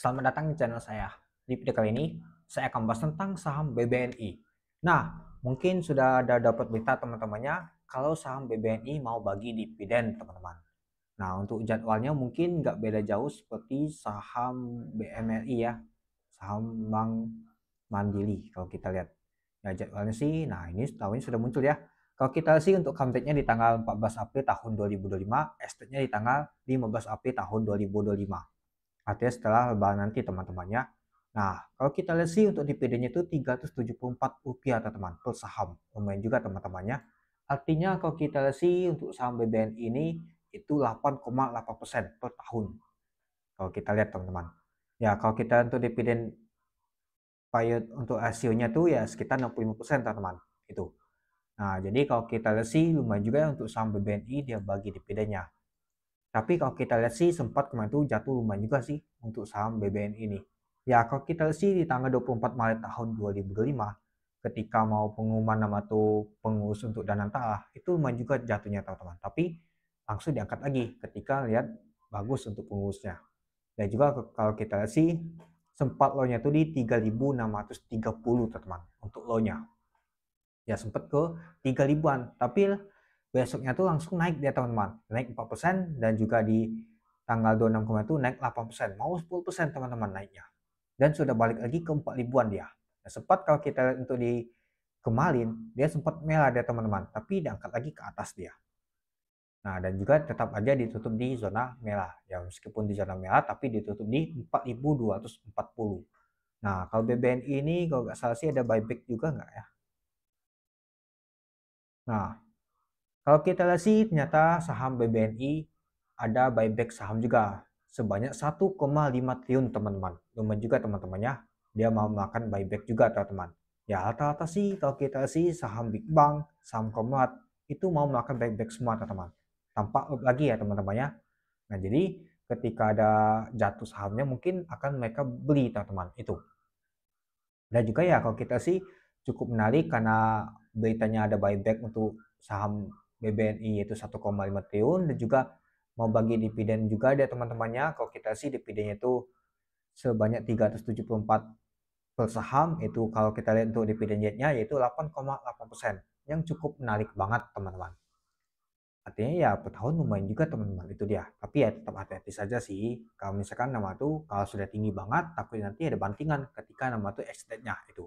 Selamat datang di channel saya. Di video kali ini, saya akan bahas tentang saham BBNI. Nah, mungkin sudah ada dapat berita teman-temannya kalau saham BBNI mau bagi dividen, teman-teman. Nah, untuk jadwalnya mungkin nggak beda jauh seperti saham BMRI ya, saham Bank Mandiri kalau kita lihat. Ya, jadwalnya sih, nah ini tahun ini sudah muncul ya. Kalau kita sih untuk comeback-nya di tanggal 14 April tahun 2025, estate-nya di tanggal 15 April tahun 2025. Artinya setelah lebaran nanti teman-temannya. Nah, kalau kita lihat sih untuk dividennya itu Rp374 teman-teman per saham. Lumayan juga teman-temannya. Artinya kalau kita lihat sih untuk saham BBN ini itu 8,8% per tahun. Kalau kita lihat teman-teman. Ya, kalau kita untuk dividen payout untuk rasionya tuh ya sekitar 65% teman-teman. Itu. Nah, jadi kalau kita lihat sih lumayan juga ya untuk saham BBNI dia bagi dividennya. Tapi kalau kita lihat sih sempat kemarin tuh jatuh lumayan juga sih untuk saham BBN ini. Ya kalau kita lihat sih di tanggal 24 Maret tahun 2025 ketika mau pengumuman nama tuh pengurus untuk dana entah itu lumayan juga jatuhnya teman-teman. Tapi langsung diangkat lagi ketika lihat bagus untuk pengurusnya. Dan juga kalau kita lihat sih sempat low-nya tuh di 3.630 teman-teman untuk low-nya. Ya sempat ke 3.000-an, tapi besoknya tuh langsung naik dia teman-teman, naik 4% dan juga di tanggal 26 kemarin tuh naik 8%, mau 10% teman-teman naiknya. Dan sudah balik lagi ke 4.000-an dia. Nah, sempat kalau kita lihat untuk di kemarin dia sempat merah dia teman-teman, tapi diangkat lagi ke atas dia. Nah, dan juga tetap aja ditutup di zona merah. Ya, meskipun di zona merah tapi ditutup di 4.240. Nah, kalau BBNI ini kalau nggak salah sih ada buyback juga nggak ya? Nah, kalau kita lihat sih ternyata saham BBNI ada buyback saham juga sebanyak 1,5 triliun teman-teman. Lumayan juga teman-temannya. Dia mau melakukan buyback juga teman-teman. Ya rata-rata sih kalau kita sih saham Big Bang, saham Komlat itu mau melakukan buyback semua teman-teman. Tanpa up lagi ya teman-temannya. Nah jadi ketika ada jatuh sahamnya mungkin akan mereka beli teman-teman itu. Dan juga ya kalau kita sih cukup menarik karena beritanya ada buyback untuk saham BBNI yaitu 1,5 triliun dan juga mau bagi dividen juga ada teman-temannya. Kalau kita sih dividennya itu sebanyak 374 per saham, itu kalau kita lihat untuk dividen yieldnya yaitu 8,8% yang cukup menarik banget teman-teman. Artinya ya per tahun lumayan juga teman-teman itu dia. Tapi ya tetap hati-hati saja sih. Kalau misalkan nama tuh kalau sudah tinggi banget takut nanti ada bantingan ketika nama tuh extendnya itu.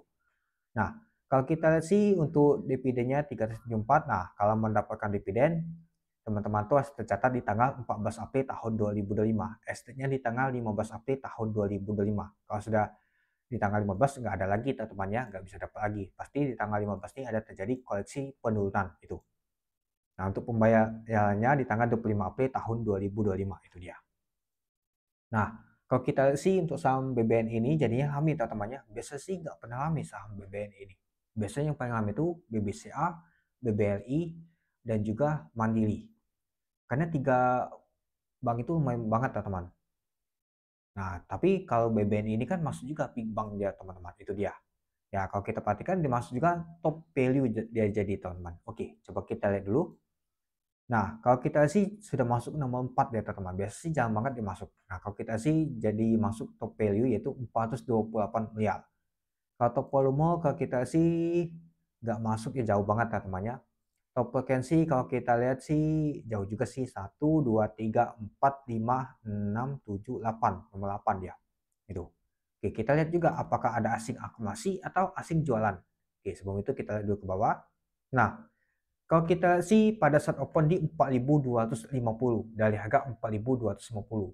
Nah, kalau kita lihat sih untuk dividennya 374. Nah, kalau mendapatkan dividen teman-teman tuh harus tercatat di tanggal 14 April tahun 2025. Estate-nya di tanggal 15 April tahun 2025. Kalau sudah di tanggal 15 nggak ada lagi teman-temannya, nggak bisa dapat lagi. Pasti di tanggal 15 ini ada terjadi koleksi penurunan itu. Nah, untuk pembayarannya di tanggal 25 April tahun 2025 itu dia. Nah, kalau kita sih untuk saham BBN ini jadinya rame teman-temannya. Biasa sih nggak pernah rame saham BBN ini. Biasanya yang paling rame itu BBCA, BBLI, dan juga Mandiri. Karena tiga bank itu lumayan banget teman-teman. Nah, tapi kalau BBN ini kan masuk juga big bank dia teman-teman. Itu dia. Ya, kalau kita perhatikan dia masuk juga top value dia jadi teman-teman. Oke, coba kita lihat dulu. Nah, kalau kita sih sudah masuk nomor 4 ya teman-teman. Biasa sih jarang banget dimasuk. Nah, kalau kita sih jadi masuk top value yaitu 428 miliar. Kalau top volume kalau kita sih nggak masuk ya jauh banget teman-temannya. Top frekuensi kalau kita lihat sih jauh juga sih 1, 2, 3, 4, 5, 6, 7, 8. Nomor 8 dia. Itu. Oke, kita lihat juga apakah ada asing akumulasi atau asing jualan. Oke, sebelum itu kita lihat dulu ke bawah. Nah, kalau kita sih pada saat open di 4.250 dari harga 4.250.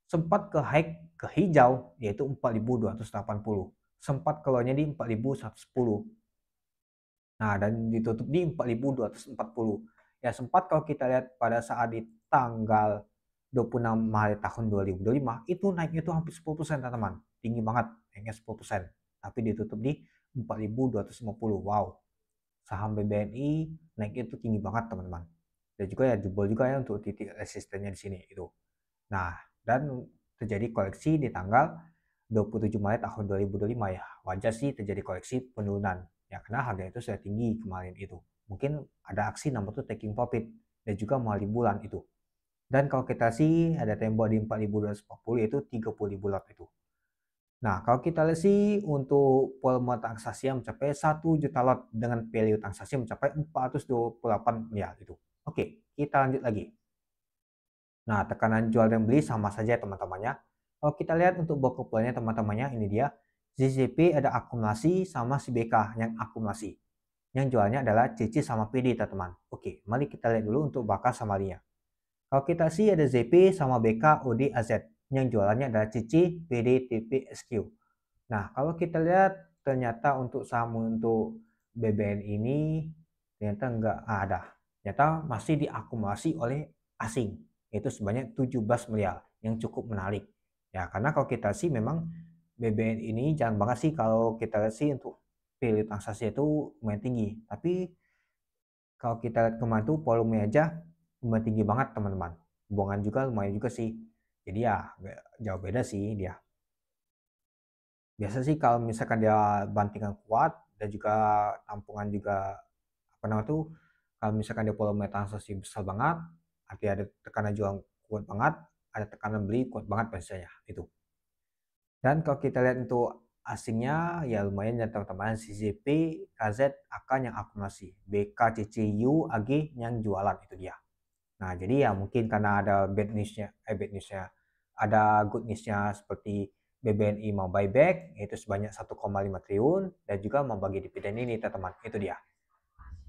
Sempat ke high ke hijau yaitu 4.280. Sempat keluarnya di 4.110. Nah, dan ditutup di 4.240. Ya sempat kalau kita lihat pada saat di tanggal 26 Maret tahun 2025 itu naiknya itu hampir 10% teman-teman. Tinggi banget, naiknya 10%. Tapi ditutup di 4.250. Wow. Saham BBNI naiknya itu tinggi banget teman-teman. Dan juga ya jebol juga ya untuk titik resistennya di sini itu. Nah, dan terjadi koleksi di tanggal 27 Maret tahun 2025 ya. Wajar sih terjadi koleksi penurunan. Ya karena harga itu sudah tinggi kemarin itu. Mungkin ada aksi nomor tuh taking profit dan juga melalui bulan itu. Dan kalau kita sih ada tembok di 4.240 yaitu 30.000 lot itu. Nah, kalau kita lihat sih untuk volume transaksi yang mencapai 1 juta lot dengan value transaksi mencapai 428 miliar itu. Oke, kita lanjut lagi. Nah, tekanan jual dan beli sama saja teman-temannya. Kalau kita lihat untuk book-value-nya teman-temannya, ini dia. ZZP ada akumulasi sama si BK yang akumulasi. Yang jualnya adalah CC sama PD, teman-teman. Oke, mari kita lihat dulu untuk bakal summary-nya. Kalau kita sih ada ZP sama BK OD AZ. Yang jualannya adalah CC, PD, TP, SQ. Nah, kalau kita lihat ternyata untuk saham untuk BBN ini ternyata enggak ada. Ternyata masih diakumulasi oleh asing, yaitu sebanyak 17 miliar yang cukup menarik. Ya, karena kalau kita sih memang BBN ini jangan banget sih kalau kita lihat sih untuk value transaksi itu lumayan tinggi. Tapi kalau kita lihat kemarin tuh volume aja lumayan tinggi banget teman-teman. Buangan juga lumayan juga sih. Jadi ya jauh beda sih dia. Biasa sih kalau misalkan dia bantingan kuat dan juga tampungan juga apa namanya tuh, kalau misalkan dia volume transaksi besar banget, artinya ada tekanan jual kuat banget, ada tekanan beli kuat banget biasanya itu. Dan kalau kita lihat untuk asingnya ya lumayan ya teman-teman, CCP, KZ, AK yang akumulasi, BK, CCU, AG yang jualan itu dia. Nah, jadi ya mungkin karena ada bad newsnya, ada good newsnya seperti BBNI mau buyback, yaitu sebanyak 1,5 triliun, dan juga membagi dividen ini, teman-teman. Itu dia.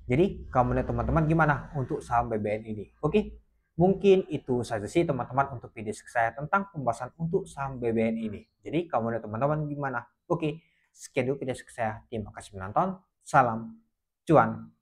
Jadi, kalau menurut teman-teman gimana untuk saham BBN ini? Oke, mungkin itu saja sih teman-teman untuk video saya tentang pembahasan untuk saham BBN ini. Jadi, kalau menurut teman-teman gimana? Oke, sekian dulu video saya. Terima kasih menonton. Salam cuan.